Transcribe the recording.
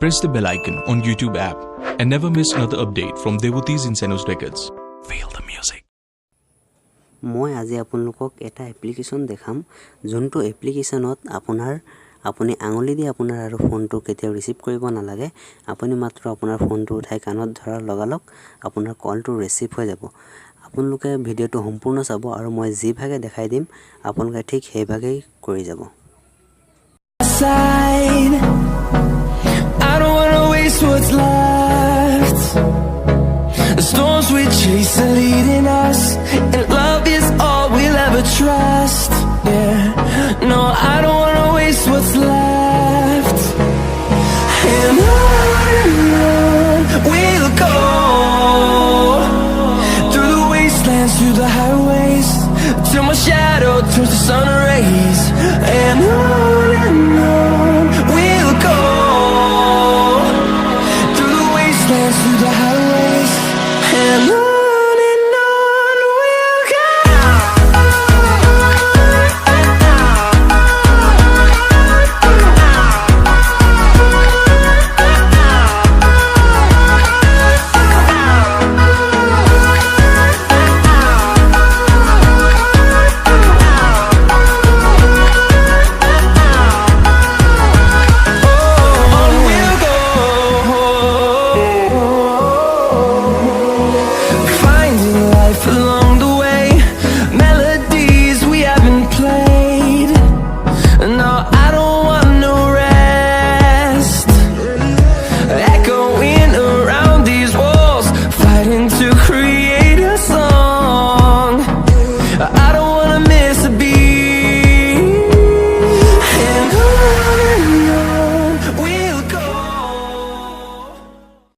Press the bell icon on YouTube app and never miss another update from Devotees in Senos Records. Feel the music. মই আজি আপোনালোকক এটা application দেখাম যোনটো এপ্লিকেশনত আপুনি আঙুলি দি আপোনাৰ আৰু ফোনটো কেতিয়াও ৰিসিভ কৰিব নালাগে আপুনি মাত্ৰ আপোনাৰ ফোনটো উঠাই কাণত ধৰাৰ লগালক আপোনাৰ কলটো ৰিসিভ হৈ যাব আপোনালোকে ভিডিওটো সম্পূৰ্ণ চাব আৰু মই যি ভাগে দেখাই দিম আপোনালোকে ঠিক সেই ভাগেই কৰি যাব I don't wanna waste what's left. The storms we chase are leading us, and love is all we'll ever trust. Yeah, no, I don't wanna waste what's left. And